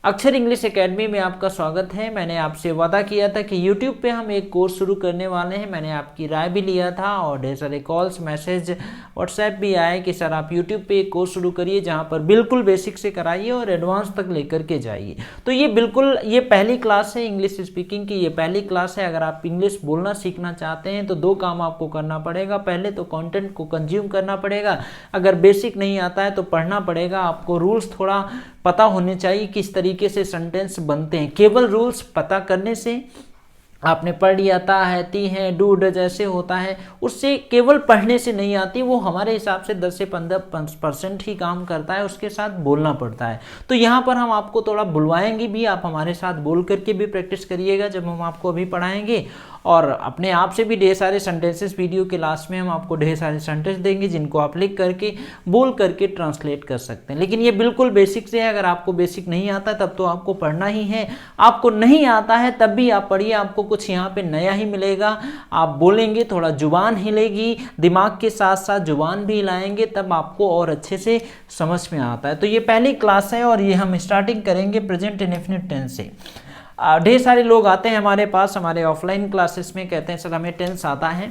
अक्षर English academy में आपका स्वागत है। मैंने आपसे वादा किया था कि YouTube पे हम एक कोर्स शुरू करने वाले हैं। मैंने आपकी राय भी लिया था और ढेर सारे कॉल्स, मैसेज, व्हाट्सएप भी आए कि सर आप YouTube पे एक कोर्स शुरू करिए जहां पर बिल्कुल बेसिक से कराइए और एडवांस तक लेकर के जाइए। तो ये पहली क्लास है इंग्लिश स्पीकिंग की, ये पहली क्लास है। अगर आप इंग्लिश बोलना सीखना चाहते हैं तो दो काम आपको करना पड़ेगा। पहले तो कंटेंट को कंज्यूम करना पड़ेगा। अगर बेसिक नहीं आता है तो पढ़ना पड़ेगा। आपको रूल्स थोड़ा पता होने चाहिए किस तरीके से सेंटेंस बनते हैं। केवल रूल्स पता करने से, आपने पढ़ लिया था है, ती है, डू, डज ऐसे होता है, उससे केवल पढ़ने से नहीं आती। वो हमारे हिसाब से 10 से 15% ही काम करता है, उसके साथ बोलना पड़ता है। तो यहाँ पर हम आपको थोड़ा बुलवाएंगे भी, आप हमारे साथ बोल करके भी प्रैक्टिस करिएगा जब हम आपको अभी पढ़ाएंगे। और अपने आप से भी ढेर सारे सेंटेंसेस, वीडियो के लास्ट में हम आपको ढेर सारे सेंटेंस देंगे जिनको आप लिख करके बोल करके ट्रांसलेट कर सकते हैं। लेकिन ये बिल्कुल बेसिक से है। अगर आपको बेसिक नहीं आता तब तो आपको पढ़ना ही है। आपको नहीं आता है तब भी आप पढ़िए, आपको कुछ यहाँ पे नया ही मिलेगा। आप बोलेंगे, थोड़ा जुबान हिलेगी, दिमाग के साथ साथ जुबान भी हिलाएंगे, तब आपको और अच्छे से समझ में आता है। तो ये पहली क्लास है और ये हम स्टार्टिंग करेंगे प्रेजेंट इंडेफिनिट टेंस से। ढेर सारे लोग आते हैं हमारे पास, हमारे ऑफलाइन क्लासेस में, कहते हैं सर हमें टेंस आता है,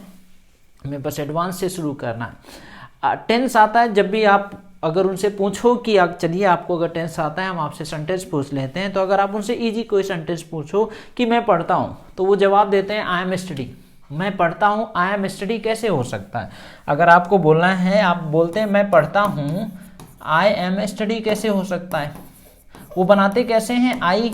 हमें बस एडवांस से शुरू करना है। टेंस आता है, जब भी आप अगर उनसे पूछो कि चलिए आपको अगर टेंस आता है, हम आपसे सेंटेंस पूछ लेते हैं। तो अगर आप उनसे इजी कोई सेंटेंस पूछो कि मैं पढ़ता हूँ, तो वो जवाब देते हैं आई एम स्टडी। मैं पढ़ता हूँ, आई एम स्टडी कैसे हो सकता है? अगर आपको बोलना है, आप बोलते हैं मैं पढ़ता हूँ, आई एम स्टडी कैसे हो सकता है? वो बनाते कैसे हैं? आई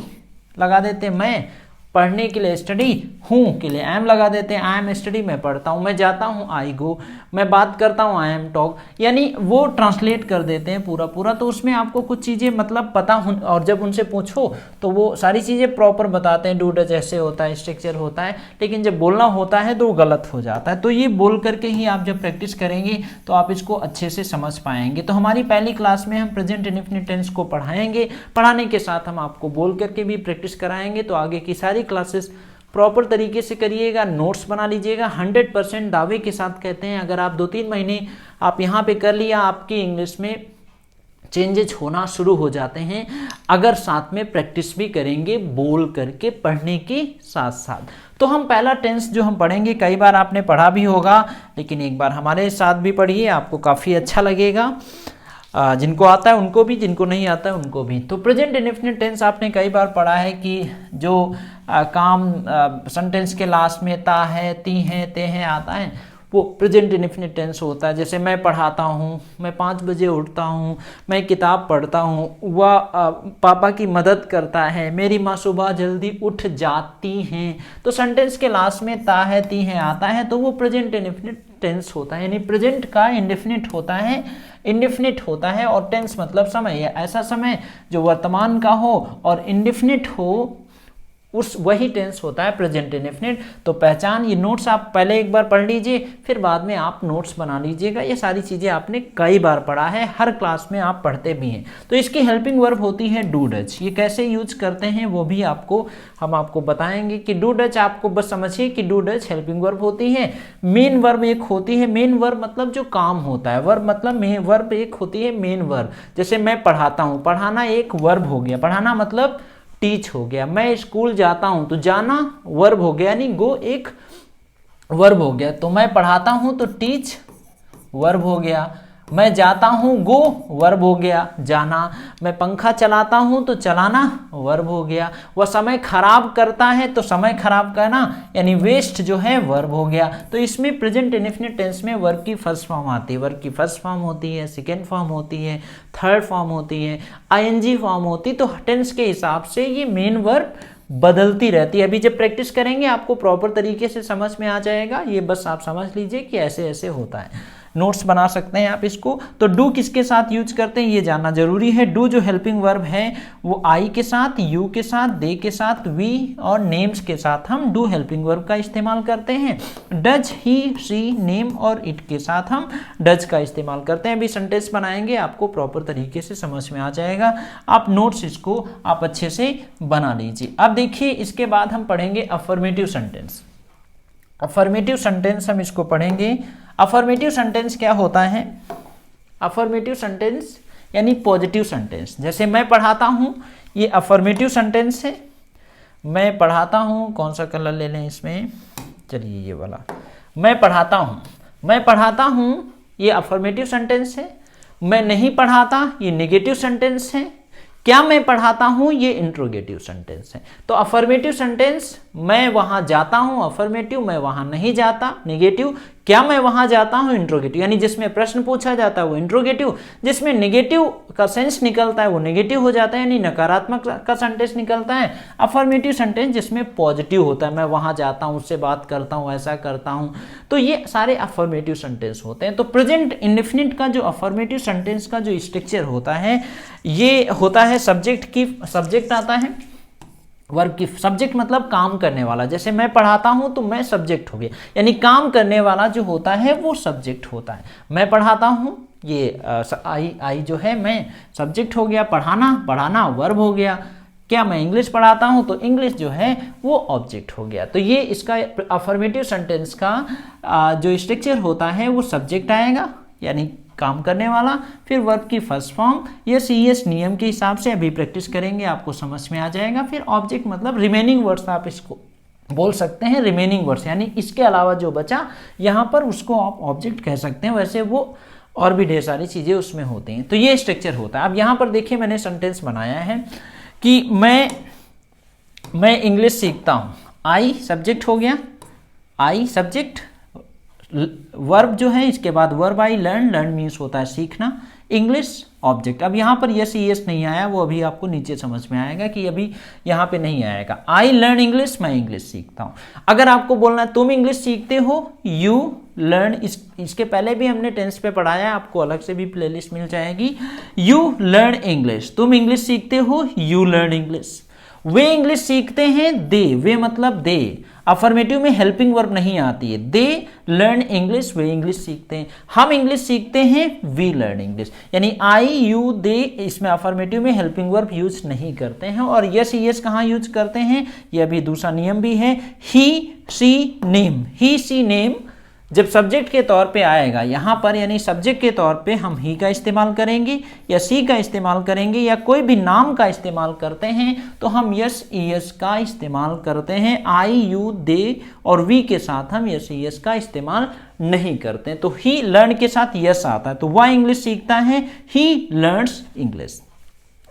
लगा देते हैं मैं, पढ़ने के लिए स्टडी, हूँ के लिए एम लगा देते हैं, आई एम स्टडी मैं पढ़ता हूँ। मैं जाता हूँ, आई गो। मैं बात करता हूँ, आई एम टॉक। यानी वो ट्रांसलेट कर देते हैं पूरा पूरा। तो उसमें आपको कुछ चीज़ें मतलब पता हो, और जब उनसे पूछो तो वो सारी चीज़ें प्रॉपर बताते हैं, डू डज ऐसे होता है, स्ट्रक्चर होता है। लेकिन जब बोलना होता है तो वो गलत हो जाता है। तो ये बोल करके ही आप जब प्रैक्टिस करेंगे तो आप इसको अच्छे से समझ पाएंगे। तो हमारी पहली क्लास में हम प्रेजेंट इंडेफिनिट टेंस को पढ़ाएंगे, पढ़ाने के साथ हम आपको बोल करके भी प्रैक्टिस कराएंगे। तो आगे की सारी क्लासेस प्रॉपर तरीके से करिएगा, नोट्स बना लीजिएगा। 100% दावे के साथ कहते हैं, अगर आप 2-3 महीने आप यहाँ पे कर लिया, आपकी इंग्लिश में चेंजेस होना शुरू हो जाते हैं। अगर साथ में प्रैक्टिस भी करेंगे बोल करके, पढ़ने के साथ साथ। तो हम पहला टेंस जो हम पढ़ेंगे, कई बार आपने पढ़ा भी होगा, लेकिन एक बार हमारे साथ भी पढ़िए, आपको काफ़ी अच्छा लगेगा। जिनको आता है उनको भी, जिनको नहीं आता है उनको भी। तो प्रेजेंट इंडेफिनिट टेंस आपने कई बार पढ़ा है कि जो काम सेंटेंस के लास्ट में ता है, ती है, ते हैं आता है, वो प्रेजेंट इंडेफिनिट टेंस होता है। जैसे मैं पढ़ाता हूँ, मैं 5 बजे उठता हूँ, मैं किताब पढ़ता हूँ, वह पापा की मदद करता है, मेरी माँ सुबह जल्दी उठ जाती हैं। तो सेंटेंस के लास्ट में ता है, ती है आता है, तो वो प्रेजेंट इंडेफिनिट टेंस होता है। यानी प्रेजेंट का इंडेफिनिट होता है, इंडेफिनिट होता है। और टेंस मतलब समय है, ऐसा समय जो वर्तमान का हो और इंडेफिनिट हो, उस वही टेंस होता है प्रेजेंट इंडेफिनिट। तो पहचान, ये नोट्स आप पहले एक बार पढ़ लीजिए, फिर बाद में आप नोट्स बना लीजिएगा। ये सारी चीज़ें आपने कई बार पढ़ा है, हर क्लास में आप पढ़ते भी हैं। तो इसकी हेल्पिंग वर्ब होती है डू डज। ये कैसे यूज करते हैं वो भी हम आपको बताएंगे कि डू डज, आपको बस समझिए कि डू डज हेल्पिंग वर्ब होती है। मेन वर्ब एक होती है, मेन वर्ब मतलब जो काम होता है, वर्ब मतलब वर्ब एक होती है मेन वर्ब। जैसे मैं पढ़ाता हूँ, पढ़ाना एक वर्ब हो गया, पढ़ाना मतलब टीच हो गया। मैं स्कूल जाता हूं, तो जाना वर्ब हो गया, यानी गो एक वर्ब हो गया। तो मैं पढ़ाता हूं तो टीच वर्ब हो गया। मैं जाता हूं, गो वर्ब हो गया, जाना। मैं पंखा चलाता हूं तो चलाना वर्ब हो गया। वह समय खराब करता है तो समय खराब करना यानी वेस्ट जो है वर्ब हो गया। तो इसमें प्रेजेंट इंडेफिनिट टेंस में वर्ब की फर्स्ट फॉर्म आती है। वर्ब की फर्स्ट फॉर्म होती है, सेकेंड फॉर्म होती है, थर्ड फॉर्म होती है, आईएनजी फॉर्म होती है। तो टेंस के हिसाब से ये मेन वर्ब बदलती रहती है। अभी जब प्रैक्टिस करेंगे आपको प्रॉपर तरीके से समझ में आ जाएगा। ये बस आप समझ लीजिए कि ऐसे ऐसे होता है। नोट्स बना सकते हैं आप इसको। तो डू किसके साथ यूज करते हैं ये जानना जरूरी है। डू जो हेल्पिंग वर्ब है वो आई के साथ, यू के साथ, दे के साथ, वी और नेम्स के साथ हम डू हेल्पिंग वर्ब का इस्तेमाल करते हैं। डज, ही, शी, नेम और इट के साथ हम डज का इस्तेमाल करते हैं। अभी सेंटेंस बनाएंगे, आपको प्रॉपर तरीके से समझ में आ जाएगा। आप नोट्स इसको आप अच्छे से बना लीजिए। अब देखिए, इसके बाद हम पढ़ेंगे अफर्मेटिव सेंटेंस। अफर्मेटिव सेंटेंस हम इसको पढ़ेंगे। अफर्मेटिव सेंटेंस क्या होता है? अफर्मेटिव सेंटेंस यानी पॉजिटिव सेंटेंस। जैसे मैं पढ़ाता हूँ, ये अफर्मेटिव सेंटेंस है। मैं पढ़ाता हूँ, कौन सा कलर ले लें इसमें, चलिए ये वाला। मैं पढ़ाता हूँ, मैं पढ़ाता हूँ, ये अफर्मेटिव सेंटेंस है। मैं नहीं पढ़ाता, ये नेगेटिव सेंटेंस है। क्या मैं पढ़ाता हूँ, ये इंट्रोगेटिव सेंटेंस है। तो अफर्मेटिव सेंटेंस, मैं वहां जाता हूँ, अफर्मेटिव, मैं वहां नहीं जाता, नेगेटिव। क्या मैं वहां जाता हूँ, इंट्रोगेटिव, यानी जिसमें प्रश्न पूछा जाता है वो इंट्रोगेटिव, जिसमें नेगेटिव का सेंस निकलता है वो नेगेटिव हो जाता है, यानी नकारात्मक का सेंटेंस निकलता है। अफर्मेटिव सेंटेंस जिसमें पॉजिटिव होता है, मैं वहां जाता हूँ, उससे बात करता हूँ, ऐसा करता हूँ, तो ये सारे अफर्मेटिव सेंटेंस होते हैं। तो प्रेजेंट इंडेफिनिट का जो अफर्मेटिव सेंटेंस का जो स्ट्रक्चर होता है, ये होता है सब्जेक्ट की, सब्जेक्ट आता है, वर्ब की, सब्जेक्ट मतलब काम करने वाला। जैसे मैं पढ़ाता हूं तो मैं सब्जेक्ट हो गया, यानी काम करने वाला जो होता है वो सब्जेक्ट होता है। मैं पढ़ाता हूं, ये आई जो है मैं सब्जेक्ट हो गया, पढ़ाना वर्ब हो गया। क्या मैं इंग्लिश पढ़ाता हूं तो इंग्लिश जो है वो ऑब्जेक्ट हो गया। तो ये इसका अफर्मेटिव सेंटेंस का जो स्ट्रक्चर होता है वो सब्जेक्ट आएगा, यानी काम करने वाला, फिर वर्ब की फर्स्ट फॉर्म, यस ईएस नियम के हिसाब से अभी प्रैक्टिस करेंगे, आपको समझ में आ जाएगा। फिर ऑब्जेक्ट मतलब रिमेनिंग वर्ड्स आप इसको बोल सकते हैं, रिमेनिंग वर्ड्स यानी इसके अलावा जो बचा यहाँ पर उसको आप ऑब्जेक्ट कह सकते हैं। वैसे वो और भी ढेर सारी चीज़ें उसमें होती हैं। तो ये स्ट्रक्चर होता है। अब यहाँ पर देखिए मैंने सेंटेंस बनाया है कि मैं इंग्लिश सीखता हूँ। आई सब्जेक्ट हो गया, आई सब्जेक्ट, वर्ब जो है इसके बाद वर्ब आई, लर्न मीन्स होता है सीखना, इंग्लिश ऑब्जेक्ट। अब यहाँ पर यस यस नहीं आया, वो अभी आपको नीचे समझ में आएगा कि अभी यहाँ पे नहीं आएगा। आई लर्न इंग्लिश, मैं इंग्लिश सीखता हूँ। अगर आपको बोलना है तुम इंग्लिश सीखते हो, यू लर्न, इसके पहले भी हमने टेंस पे पढ़ाया है, आपको अलग से भी प्लेलिस्ट मिल जाएगी। यू लर्न इंग्लिश, तुम इंग्लिश सीखते हो, यू लर्न इंग्लिश। वे इंग्लिश सीखते हैं, दे, वे मतलब दे, अफर्मेटिव में हेल्पिंग वर्ब नहीं आती है। दे लर्न इंग्लिश, वे इंग्लिश सीखते हैं। हम इंग्लिश सीखते हैं, वी लर्न इंग्लिश, यानी आई यू दे, इसमें अफर्मेटिव में हेल्पिंग वर्ब यूज नहीं करते हैं। और यस यस कहाँ यूज करते हैं, ये अभी दूसरा नियम भी है। ही she name, he she name जब सब्जेक्ट के तौर पे आएगा यहाँ पर, यानी सब्जेक्ट के तौर पे हम ही का इस्तेमाल करेंगे या सी का इस्तेमाल करेंगे, या कोई भी नाम का इस्तेमाल करते हैं तो हम यस ईएस का इस्तेमाल करते हैं। आई यू दे और वी के साथ हम यस ईएस का इस्तेमाल नहीं करते। तो ही लर्न के साथ यस आता है, तो वह इंग्लिश सीखता है, ही लर्न्स इंग्लिश।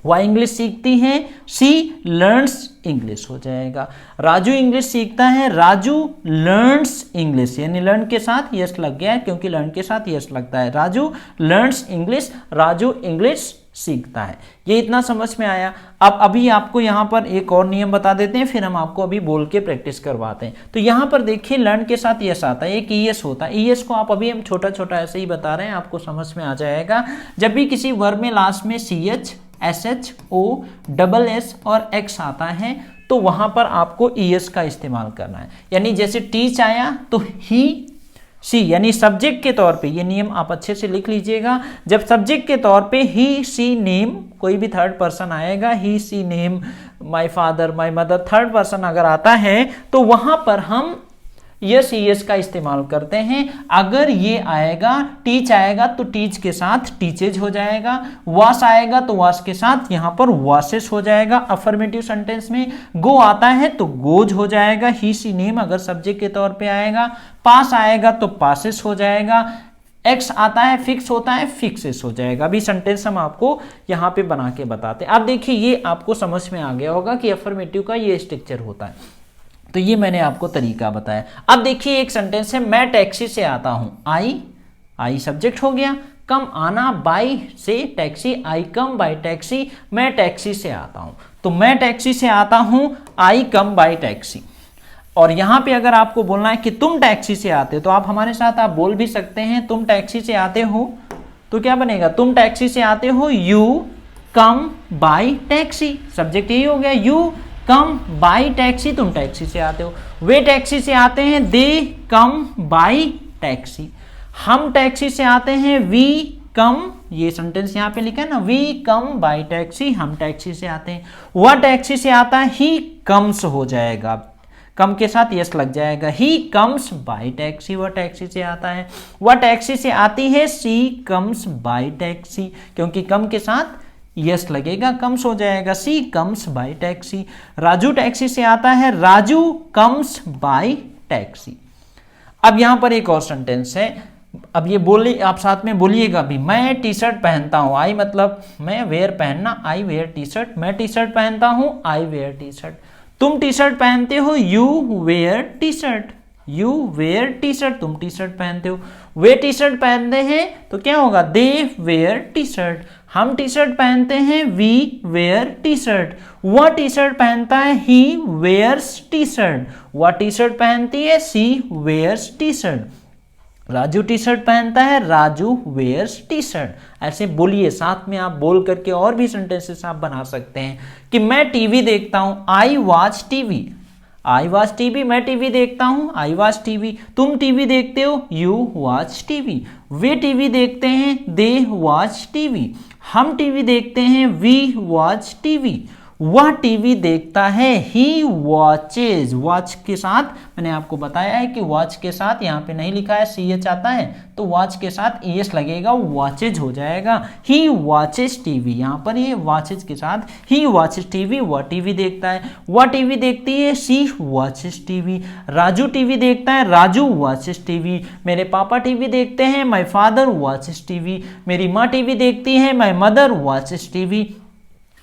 वह इंग्लिश सीखती है, सी लर्न्स इंग्लिश हो जाएगा। राजू इंग्लिश सीखता है, राजू लर्न्स इंग्लिश, यानी लर्न के साथ यस लग गया है क्योंकि लर्न के साथ यस लगता है। Raju learns English, Raju English सीखता है। ये इतना समझ में आया। अब अभी आपको यहाँ पर एक और नियम बता देते हैं, फिर हम आपको अभी बोल के प्रैक्टिस करवाते हैं। तो यहाँ पर देखिए लर्न के साथ यस आता है, एक ईएस होता है। ईएस को आप अभी हम छोटा छोटा ऐसे ही बता रहे हैं, आपको समझ में आ जाएगा। जब भी किसी वर्ब में लास्ट में CH SH O double S और X आता है तो वहां पर आपको ES का इस्तेमाल करना है। यानी जैसे टीच आया तो ही सी, यानी सब्जेक्ट के तौर पे, ये नियम आप अच्छे से लिख लीजिएगा। जब सब्जेक्ट के तौर पे ही सी नेम, कोई भी थर्ड पर्सन आएगा, he she name my father my mother, third person अगर आता है तो वहां पर हम यस ईएस का इस्तेमाल करते हैं। अगर ये आएगा, टीच आएगा तो टीच के साथ टीचेज हो जाएगा, वास आएगा तो वास के साथ यहाँ पर वासेस हो जाएगा। अफर्मेटिव सेंटेंस में गो आता है तो गोज हो जाएगा, ही सी नेम अगर सब्जेक्ट के तौर पे आएगा। पास आएगा तो पासेस हो जाएगा। एक्स आता है फिक्स होता है, फिक्सेस हो जाएगा। अभी सेंटेंस हम आपको यहाँ पे बना के बताते हैं। अब देखिए ये आपको समझ में आ गया होगा कि अफर्मेटिव का ये स्ट्रक्चर होता है। तो ये मैंने आपको तरीका बताया। अब देखिए एक सेंटेंस है, मैं टैक्सी से आता हूं। आई सब्जेक्ट हो गया, कम आना, बाई से taxi, I come by taxi, मैं टैक्सी से आता हूं। तो मैं टैक्सी से आता हूं, आई कम बाई टैक्सी। और यहां पे अगर आपको बोलना है कि तुम टैक्सी से आते हो तो आप हमारे साथ आप बोल भी सकते हैं, तुम टैक्सी से आते हो। तो क्या बनेगा, तुम टैक्सी से आते हो, you come by taxi, subject यही हो गया, यू कम बाई टैक्सी, तुम टैक्सी से आते हो। वे टैक्सी से आते हैं, दे कम बाई टैक्सी। हम टैक्सी से आते हैं, वी कम, ये सेंटेंस यहाँ पे लिखा है ना, वी कम बाई टैक्सी, हम टैक्सी से आते हैं। वह टैक्सी से आता है, ही कम्स हो जाएगा, कम के साथ यस लग जाएगा, ही कम्स बाई टैक्सी, वह टैक्सी से आता है। वह टैक्सी से आती है, सी कम्स बाई टैक्सी, क्योंकि कम के साथ यस लगेगा, कम्स हो जाएगा, she comes by taxi. Raju taxi से आता है, राजू कम्स बाय टैक्सी। अब यहां पर एक और सेंटेंस है, अब ये बोलिए, आप साथ में बोलिएगा भी। मैं टी शर्ट पहनता हूं, आई मतलब मैं, वेयर पहनना, आई वेयर टी शर्ट। मैं टी शर्ट पहनता हूं, आई वेयर टी शर्ट। तुम टी शर्ट पहनते हो, you wear T shirt. You wear T shirt, तुम टी शर्ट पहनते हो। वे टी शर्ट पहनते हैं तो क्या होगा, दे वेयर टी शर्ट। हम टी शर्ट पहनते हैं, वी वेयर टी शर्ट। वह टी शर्ट पहनता है, ही वेयर्स टी शर्ट। वह टी शर्ट पहनती है, she wears T shirt. Raju T shirt पहनता है, राजू वेयर्स टी शर्ट। ऐसे बोलिए, साथ में आप बोल करके और भी सेंटेंसेस आप बना सकते हैं कि मैं टीवी देखता हूं, I watch TV. I watch TV, मैं टीवी देखता हूं, आई वॉच टीवी। तुम टीवी देखते हो, यू वॉच टीवी। वे टीवी देखते हैं, दे वॉच टीवी। हम टीवी देखते हैं, वी वॉच टीवी। वह टीवी देखता है, ही वॉचेज। वॉच के साथ मैंने आपको बताया है कि वॉच के साथ यहाँ पे नहीं लिखा है, सी एच आता है, तो वॉच के साथ एस लगेगा, वॉचेज हो जाएगा। ही वॉचेज टीवी, यहाँ पर ये वॉचेज के साथ ही वॉचेज टीवी। वह टीवी देखता है, वह टीवी देखती है, सी वॉचेज टीवी। राजू टीवी देखता है, राजू वॉचेज टीवी। मेरे पापा टीवी देखते हैं, माई फादर वॉचेज टीवी। मेरी माँ टीवी देखती है, माई मदर वॉचेज टीवी।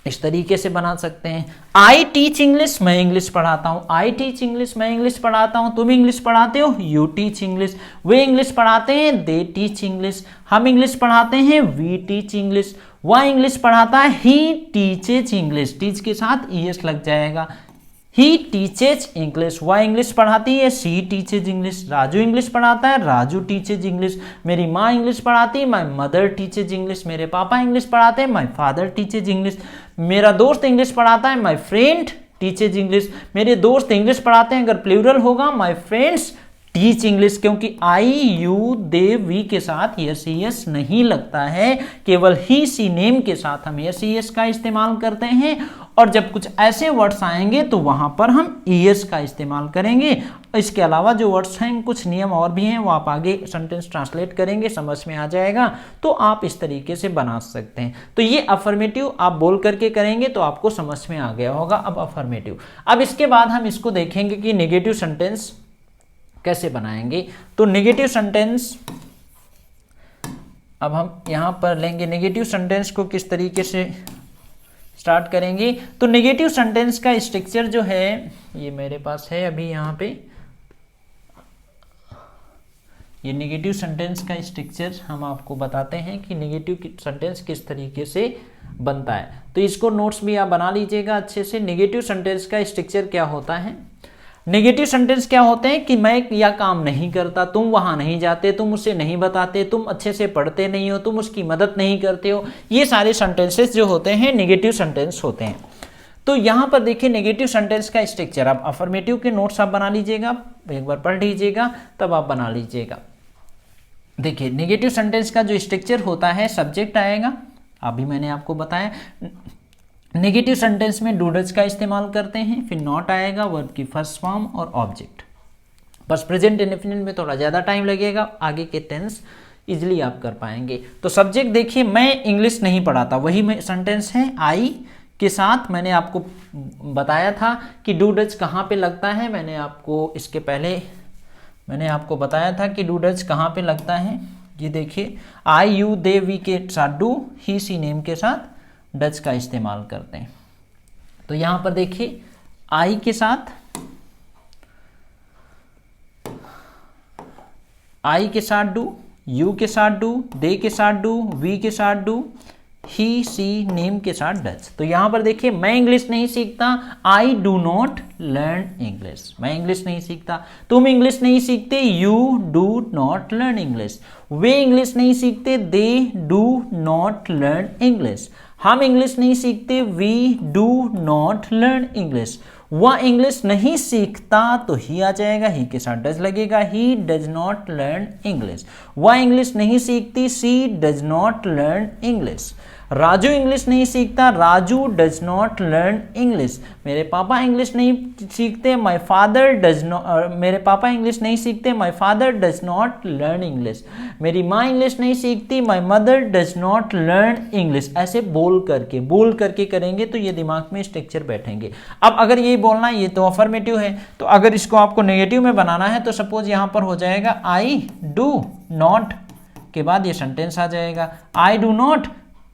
इस तरीके से बना सकते हैं। आई टीच इंग्लिश, मैं इंग्लिश पढ़ाता हूं। आई टीच इंग्लिश, मैं इंग्लिश पढ़ाता हूं। तुम इंग्लिश पढ़ाते हो, यू टीच इंग्लिश। वे इंग्लिश पढ़ाते हैं, दे टीच इंग्लिश। हम इंग्लिश पढ़ाते हैं, वी टीच इंग्लिश। वह इंग्लिश पढ़ाता है, ही टीचेज इंग्लिश। टीच के साथ ईएस लग जाएगा, ही टीचेज इंग्लिश। वह इंग्लिश पढ़ाती है, सी टीचेज इंग्लिश। राजू इंग्लिश पढ़ाता है, राजू टीचेज इंग्लिश। मेरी माँ इंग्लिश पढ़ाती है, माई मदर टीचेज इंग्लिश। मेरे पापा इंग्लिश पढ़ाते हैं, माई फादर टीचेज इंग्लिश। मेरा दोस्त इंग्लिश पढ़ाता है, माई फ्रेंड टीचेज इंग्लिश। मेरे दोस्त इंग्लिश पढ़ाते हैं, अगर प्लूरल होगा, माई फ्रेंड्स टीच इंग्लिश। क्योंकि आई यू दे वी के साथ यस यस नहीं लगता है, केवल ही सी नेम के साथ हम यस यस का इस्तेमाल करते हैं। और जब कुछ ऐसे वर्ड्स आएंगे तो वहां पर हम ईएस का इस्तेमाल करेंगे। इसके अलावा जो वर्ड्स हैं, कुछ नियम और भी हैं, वो आप आगे सेंटेंस ट्रांसलेट करेंगे, समझ में आ जाएगा। तो आप इस तरीके से बना सकते हैं। तो ये अफर्मेटिव आप बोल करके करेंगे तो आपको समझ में आ गया होगा। अब अफर्मेटिव, अब इसके बाद हम इसको देखेंगे कि नेगेटिव सेंटेंस कैसे बनाएंगे। तो नेगेटिव सेंटेंस अब हम यहां पर लेंगे, नेगेटिव सेंटेंस को किस तरीके से स्टार्ट करेंगे। तो नेगेटिव सेंटेंस का स्ट्रक्चर जो है, ये मेरे पास है अभी यहाँ पे, ये नेगेटिव सेंटेंस का स्ट्रक्चर हम आपको बताते हैं कि नेगेटिव सेंटेंस किस तरीके से बनता है। तो इसको नोट्स भी आप बना लीजिएगा अच्छे से। नेगेटिव सेंटेंस का स्ट्रक्चर क्या होता है। नेगेटिव सेंटेंस क्या होते हैं कि मैं यह काम नहीं करता, तुम वहां नहीं जाते, तुम उसे नहीं बताते, तुम अच्छे से पढ़ते नहीं हो, तुम उसकी मदद नहीं करते हो। ये सारे सेंटेंसेस जो होते हैं नेगेटिव सेंटेंस होते हैं। तो यहां पर देखिए नेगेटिव सेंटेंस का स्ट्रक्चर, आप अफर्मेटिव के नोट्स आप बना लीजिएगा, एक बार पढ़ लीजिएगा तब आप बना लीजिएगा। देखिए नेगेटिव सेंटेंस का जो स्ट्रक्चर होता है, सब्जेक्ट आएगा, अभी मैंने आपको बताया। नेगेटिव सेंटेंस में डू डज का इस्तेमाल करते हैं, फिर नॉट आएगा, वर्ब की फर्स्ट फॉर्म और ऑब्जेक्ट। बस प्रेजेंट इंडेफिनिट में थोड़ा ज़्यादा टाइम लगेगा, आगे के टेंस इजीली आप कर पाएंगे। तो सब्जेक्ट देखिए, मैं इंग्लिश नहीं पढ़ाता, वही में सेंटेंस है। आई के साथ मैंने आपको बताया था कि डू डज कहाँ पे लगता है। मैंने आपको इसके पहले मैंने आपको बताया था कि डू डज कहाँ पे लगता है। ये देखिए, आई यू दे वी के साथ डू, ही सी नेम के साथ डज का इस्तेमाल करते हैं। तो यहां पर देखिए, आई के साथ, आई के साथ डू, यू के साथ डू, दे के साथ डू, वी के साथ डू, ही सी नेम के साथ डज। तो यहां पर देखिए, मैं इंग्लिश नहीं सीखता, I do not learn English. मैं इंग्लिश नहीं सीखता, तुम इंग्लिश नहीं सीखते, you do not learn English. वे इंग्लिश नहीं सीखते, they do not learn English. हम इंग्लिश नहीं सीखते, we do not learn English. वह इंग्लिश नहीं सीखता, तो ही आ जाएगा, ही के साथ डज लगेगा, he does not learn English. वह इंग्लिश नहीं सीखती, she does not learn English. Raju English नहीं सीखता, Raju does not learn English. मेरे पापा इंग्लिश नहीं सीखते, माय फादर डज नॉट, मेरे पापा इंग्लिश नहीं सीखते, my father does not learn English. मेरी माँ इंग्लिश नहीं सीखती, my mother does not learn English. ऐसे बोल करके करेंगे तो ये दिमाग में स्ट्रक्चर बैठेंगे। अब अगर ये बोलना, ये तो अफर्मेटिव है, तो अगर इसको आपको नेगेटिव में बनाना है तो सपोज यहां पर हो जाएगा आई डू नॉट के बाद ये सेंटेंस आ जाएगा, I do not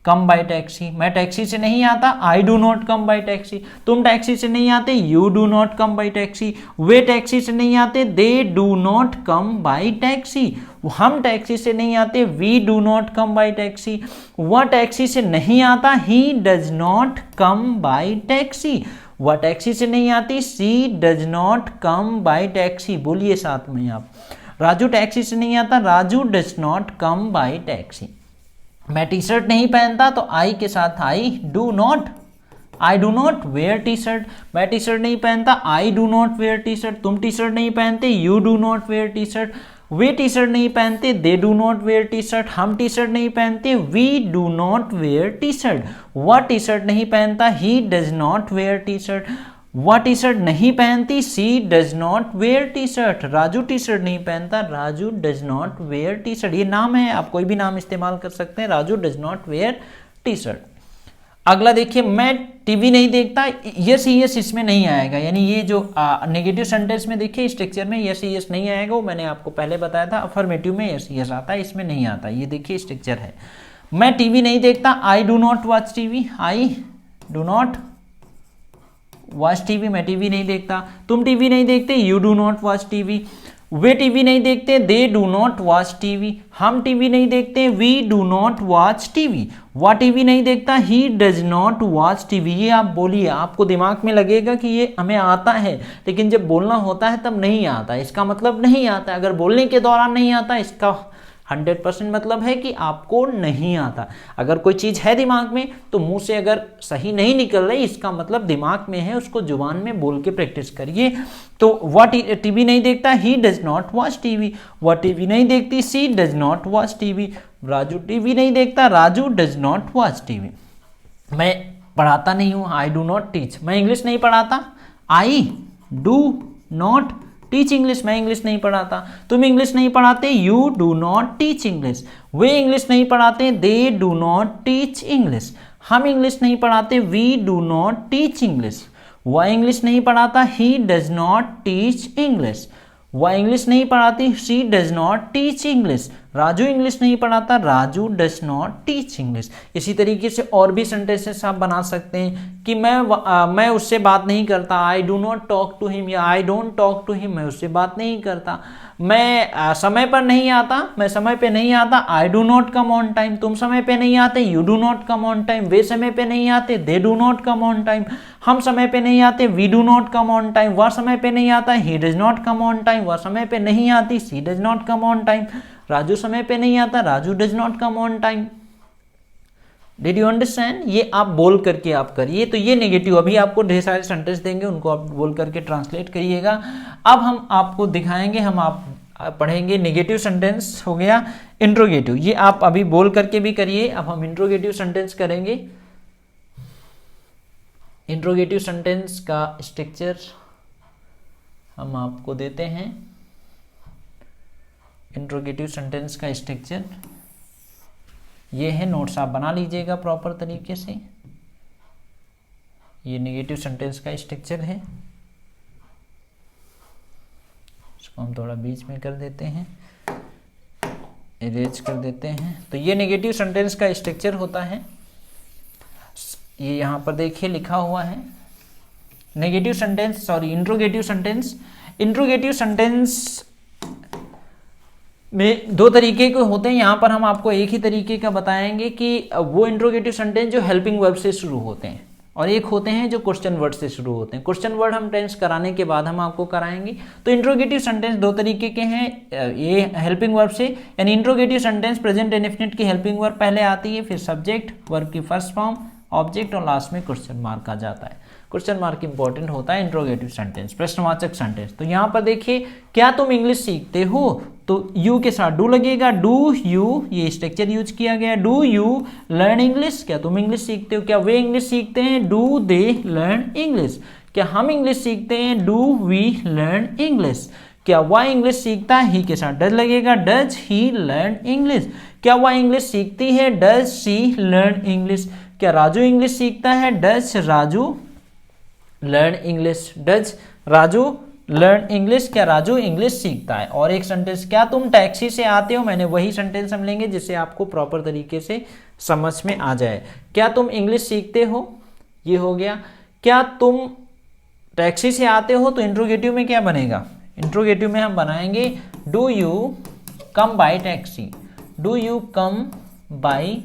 come by taxi. मैं टैक्सी से नहीं आता, I do not come by taxi. तुम टैक्सी से नहीं आते, you do not come by taxi. वे टैक्सी से नहीं आते, they do not come by taxi. हम टैक्सी से नहीं आते, we do not come by taxi. वह टैक्सी से नहीं आता, he does not come by taxi. वह टैक्सी से नहीं आती, she does not come by taxi. बोलिए साथ में आप, राजू टैक्सी से नहीं आता, Raju does not come by taxi. मैं टी शर्ट नहीं पहनता, तो आई के साथ I do not wear T shirt. मैं टी शर्ट नहीं पहनता, I do not wear T shirt. तुम टी शर्ट नहीं पहनते, you do not wear T shirt. वे टी शर्ट नहीं पहनते, they do not wear T shirt. हम टी शर्ट नहीं पहनते, we do not wear T shirt. वह टी शर्ट नहीं पहनता, he does not wear T shirt. वह टी शर्ट नहीं पहनती, she does not wear T shirt. Raju T shirt नहीं पहनता, Raju does not wear T shirt. ये नाम है, आप कोई भी नाम इस्तेमाल कर सकते हैं, Raju does not wear T shirt. अगला देखिए, मैं टीवी नहीं देखता, यस यस इसमें नहीं आएगा, यानी ये जो नेगेटिव सेंटेंस में देखिए स्ट्रक्चर में यस यस नहीं आएगा, वो मैंने आपको पहले बताया था। अफर्मेटिव में यस यस आता है, इसमें नहीं आता। ये देखिए स्ट्रक्चर है, मैं टीवी नहीं देखता, I do not watch TV, I do not watch TV. मैं टीवी नहीं देखता। तुम टीवी नहीं देखते, you do not watch TV. वे टीवी नहीं देखते, they do not watch TV. हम टीवी नहीं देखते, we do not watch TV. वह टीवी नहीं देखता, he does not watch TV. ये आप बोलिए, आपको दिमाग में लगेगा कि ये हमें आता है, लेकिन जब बोलना होता है तब नहीं आता। इसका मतलब नहीं आता, अगर बोलने के दौरान नहीं आता, इसका 100% मतलब है कि आपको नहीं आता। अगर कोई चीज़ है दिमाग में तो मुंह से अगर सही नहीं निकल रही, इसका मतलब दिमाग में है, उसको जुबान में बोल के प्रैक्टिस करिए। तो वह टीवी नहीं देखता, he does not watch TV. वह टीवी नहीं देखती, she does not watch TV. Raju TV नहीं देखता, Raju does not watch TV. मैं पढ़ाता नहीं हूँ, आई डू नॉट टीच। मैं इंग्लिश नहीं पढ़ाता, I do not teach English. मैं इंग्लिश नहीं पढ़ाता। तुम इंग्लिश नहीं पढ़ाते, you do not teach English. वे इंग्लिश नहीं पढ़ाते, they do not teach English. हम इंग्लिश नहीं पढ़ाते, we do not teach English. वह इंग्लिश नहीं पढ़ाता, he does not teach English. वह इंग्लिश नहीं पढ़ाती, she does not teach English. Raju English नहीं पढ़ाता, Raju does not teach English. इसी तरीके से और भी सेंटेंसेस आप बना सकते हैं कि मैं उससे बात नहीं करता, I do not talk to him, या I don't talk to him, मैं उससे बात नहीं करता। मैं समय पर नहीं आता, मैं समय पे नहीं आता, I do not come on time. तुम समय पे नहीं आते, you do not come on time. वे समय पे नहीं आते, they do not come on time. हम समय पे नहीं आते, we do not come on time. वह समय पे नहीं आता, he does not come on time. वह समय पे नहीं आती, she does not come on time. Raju समय पे नहीं आता, Raju does not come on time. Did you understand? ये आप बोल करके आप करिए। तो ये नेगेटिव, अभी आपको ढेर सारे सेंटेंस देंगे, उनको आप बोल करके ट्रांसलेट करिएगा। अब हम आपको दिखाएंगे, हम आप पढ़ेंगे नेगेटिव सेंटेंस हो गया, इंट्रोगेटिव। ये आप अभी बोल करके भी करिए। अब हम इंट्रोगेटिव सेंटेंस करेंगे। इंट्रोगेटिव सेंटेंस का स्ट्रक्चर हम आपको देते हैं। इंट्रोगेटिव सेंटेंस का स्ट्रक्चर ये है, नोट्स आप बना लीजिएगा प्रॉपर तरीके से। ये नेगेटिव सेंटेंस का स्ट्रक्चर है, इसको हम थोड़ा बीच में कर देते हैं, इरेज कर देते हैं। तो ये नेगेटिव सेंटेंस का स्ट्रक्चर होता है। ये यहाँ पर देखिए लिखा हुआ है negative sentence, sorry interrogative sentence. Interrogative sentence में दो तरीके के होते हैं। यहाँ पर हम आपको एक ही तरीके का बताएंगे कि वो इंट्रोगेटिव सेंटेंस जो हेल्पिंग वर्ब से शुरू होते हैं, और एक होते हैं जो क्वेश्चन वर्ड से शुरू होते हैं। क्वेश्चन वर्ड हम टेंस कराने के बाद हम आपको कराएंगे। तो इंट्रोगेटिव सेंटेंस दो तरीके के हैं, ये हेल्पिंग वर्ब से, यानी इंट्रोगेटिव सेंटेंस प्रेजेंट इंडेफिनिट की हेल्पिंग वर्ब पहले आती है, फिर सब्जेक्ट, वर्ब की फर्स्ट फॉर्म, ऑब्जेक्ट और लास्ट में क्वेश्चन मार्क आ जाता है। क्वेश्चन मार्क इंपॉर्टेंट होता है इंट्रोगेटिव सेंटेंस, प्रश्नवाचक सेंटेंस। तो यहाँ पर देखिए, क्या तुम इंग्लिश सीखते हो? तो यू के साथ डू लगेगा, डू यू, ये स्ट्रक्चर यूज किया गया। डू यू लर्न इंग्लिश, क्या तुम इंग्लिश सीखते हो? क्या वे इंग्लिश सीखते हैं? Do they learn English. क्या हम इंग्लिश सीखते हैं? Do we learn English. क्या वह इंग्लिश सीखता है? ही के साथ डज लगेगा, डज ही लर्न इंग्लिश। क्या वह इंग्लिश सीखती है? Does she learn English. क्या राजू इंग्लिश सीखता है? Does Raju learn English, does Raju learn English. क्या राजू इंग्लिश सीखता है? और एक सेंटेंस, क्या तुम टैक्सी से आते हो? मैंने वही सेंटेंस हम लेंगे जिससे आपको प्रॉपर तरीके से समझ में आ जाए। क्या तुम इंग्लिश सीखते हो, ये हो गया। क्या तुम टैक्सी से आते हो, तो इंट्रोगेटिव में क्या बनेगा? इंट्रोगेटिव में हम बनाएंगे do you come by taxi, do you come by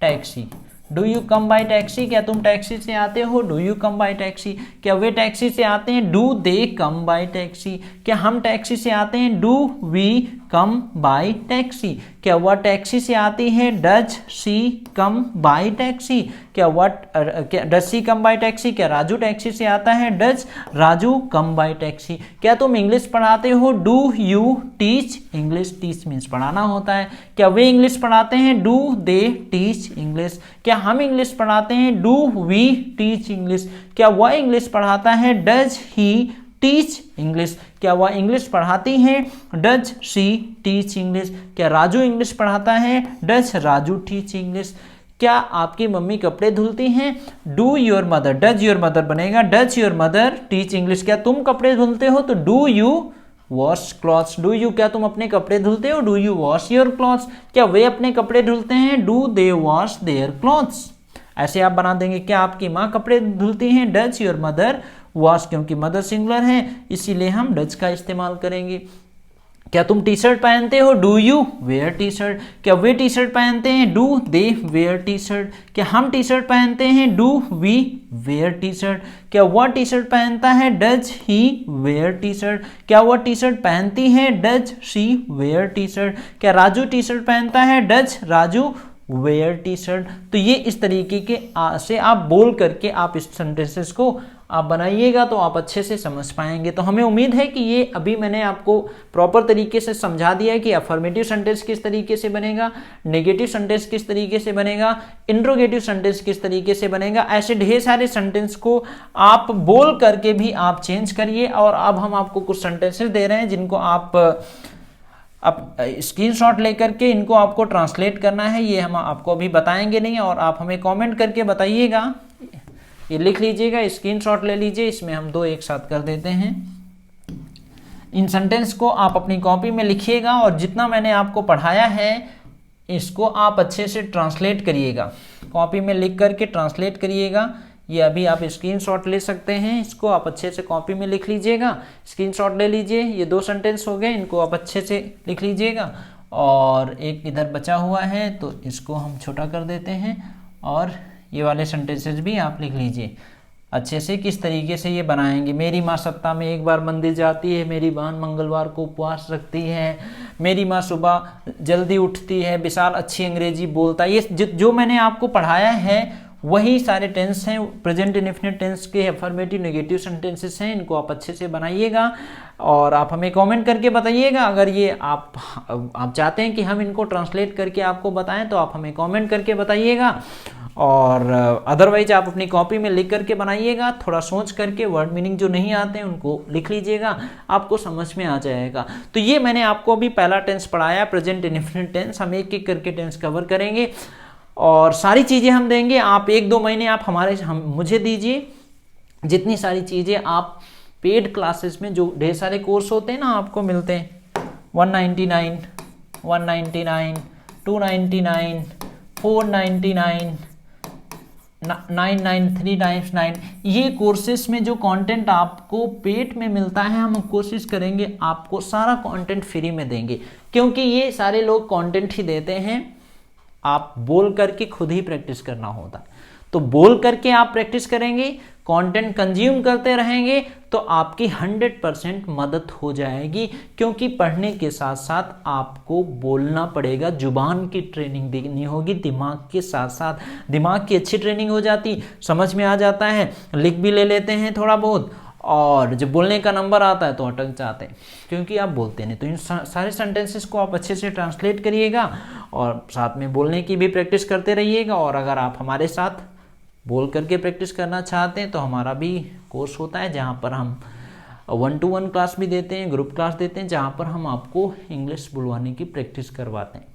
taxi, do you come by taxi. क्या तुम टैक्सी से आते हो? Do you come by taxi. क्या वे टैक्सी से आते हैं? Do they come by taxi. क्या हम टैक्सी से आते हैं? Do we come by taxi. क्या वह टैक्सी से आती है? Does she come by taxi. क्या does she come by taxi. क्या राजू टैक्सी से आता है? Does Raju come by taxi. क्या तुम इंग्लिश पढ़ाते हो? Do you teach English, teach means पढ़ाना होता है। क्या वे इंग्लिश पढ़ाते हैं? Do they teach English. क्या हम इंग्लिश पढ़ाते हैं? Do we teach English. क्या वह इंग्लिश पढ़ाता है? Does he teach English. क्या वह इंग्लिश पढ़ाती है? Does she teach English. क्या राजू इंग्लिश पढ़ाता है? Does Raju teach English. क्या आपकी मम्मी कपड़े धुलती हैं? Do your mother, does your mother बनेगा, does your mother teach English. क्या तुम कपड़े धुलते हो? तो do you wash clothes, do you, क्या तुम अपने कपड़े धुलते हो? Do you wash your clothes. क्या वे अपने कपड़े धुलते हैं? Do they wash their clothes. ऐसे आप बना देंगे। क्या आपकी माँ कपड़े धुलती हैं? डज योर मदर वॉश, क्योंकि मदर सिंगुलर है इसीलिए हम डज का इस्तेमाल करेंगे। क्या तुम टी शर्ट पहनते हो? Do you wear T shirt. क्या वे टी शर्ट पहनते हैं? Do they wear T shirt. क्या हम टी शर्ट पहनते हैं? Do we wear T shirt. क्या वह टी शर्ट पहनता है? Does he wear T shirt. क्या वह टी शर्ट पहनती है? Does she wear T shirt. क्या राजू टी शर्ट पहनता है? Does Raju wear T shirt. तो ये इस तरीके के से आप बोल करके आप इस सेंटेंसेस को आप बनाइएगा तो आप अच्छे से समझ पाएंगे। तो हमें उम्मीद है कि ये अभी मैंने आपको प्रॉपर तरीके से समझा दिया है कि अफर्मेटिव सेंटेंस किस तरीके से बनेगा, नेगेटिव सेंटेंस किस तरीके से बनेगा, इंट्रोगेटिव सेंटेंस किस तरीके से बनेगा। ऐसे ढेर सारे सेंटेंस को आप बोल करके भी आप चेंज करिए। और अब हम आपको कुछ सेंटेंसेस दे रहे हैं जिनको आप स्क्रीनशॉट लेकर के इनको आपको ट्रांसलेट करना है। ये हम आपको अभी बताएंगे नहीं और आप हमें कमेंट करके बताइएगा। ये लिख लीजिएगा, स्क्रीनशॉट ले लीजिए, इसमें हम दो एक साथ कर देते हैं। इन सेंटेंस को आप अपनी कॉपी में लिखिएगा और जितना मैंने आपको पढ़ाया है इसको आप अच्छे से ट्रांसलेट करिएगा, कॉपी में लिख करके ट्रांसलेट करिएगा। ये अभी आप स्क्रीनशॉट ले सकते हैं, इसको आप अच्छे से कॉपी में लिख लीजिएगा, स्क्रीनशॉट ले लीजिए। ये दो सेंटेंस हो गए, इनको आप अच्छे से लिख लीजिएगा। और एक इधर बचा हुआ है तो इसको हम छोटा कर देते हैं और ये वाले सेंटेंसेस भी आप लिख लीजिए अच्छे से। किस तरीके से ये बनाएंगे? मेरी माँ सप्ताह में एक बार मंदिर जाती है, मेरी बहन मंगलवार को उपवास रखती है, मेरी माँ सुबह जल्दी उठती है, विशाल अच्छी अंग्रेजी बोलता है। ये जो मैंने आपको पढ़ाया है वही सारे टेंस हैं, प्रेजेंट इंडेफिनिट टेंस के अफर्मेटिव नेगेटिव सेंटेंसेस हैं। इनको आप अच्छे से बनाइएगा और आप हमें कमेंट करके बताइएगा। अगर ये आप चाहते हैं कि हम इनको ट्रांसलेट करके आपको बताएं तो आप हमें कमेंट करके बताइएगा। और अदरवाइज आप अपनी कॉपी में लिख करके बनाइएगा, थोड़ा सोच करके, वर्ड मीनिंग जो नहीं आते हैं उनको लिख लीजिएगा, आपको समझ में आ जाएगा। तो ये मैंने आपको अभी पहला टेंस पढ़ाया, प्रेजेंट इंडेफिनिट टेंस। हम एक एक करके टेंस कवर करेंगे और सारी चीज़ें हम देंगे। आप 1-2 महीने आप मुझे दीजिए, जितनी सारी चीज़ें आप पेड क्लासेस में जो ढेर सारे कोर्स होते हैं ना आपको मिलते हैं, 199, 199, 299, 499, 993 टाइम्स 9, ये कोर्सेस में जो कंटेंट आपको पेड में मिलता है, हम कोशिश करेंगे आपको सारा कंटेंट फ्री में देंगे, क्योंकि ये सारे लोग कंटेंट ही देते हैं। आप बोल करके खुद ही प्रैक्टिस करना होता है। तो बोल करके आप प्रैक्टिस करेंगे, कंटेंट कंज्यूम करते रहेंगे तो आपकी 100% मदद हो जाएगी। क्योंकि पढ़ने के साथ साथ आपको बोलना पड़ेगा, जुबान की ट्रेनिंग देनी होगी दिमाग के साथ साथ। दिमाग की अच्छी ट्रेनिंग हो जाती, समझ में आ जाता है, लिख भी ले लेते हैं थोड़ा बहुत और जब बोलने का नंबर आता है तो अटक जाते हैं क्योंकि आप बोलते नहीं। तो इन सारे सेंटेंसेस को आप अच्छे से ट्रांसलेट करिएगा और साथ में बोलने की भी प्रैक्टिस करते रहिएगा। और अगर आप हमारे साथ बोल करके प्रैक्टिस करना चाहते हैं तो हमारा भी कोर्स होता है जहाँ पर हम 1-to-1 क्लास भी देते हैं, ग्रुप क्लास देते हैं, जहाँ पर हम आपको इंग्लिश बुलवाने की प्रैक्टिस करवाते हैं।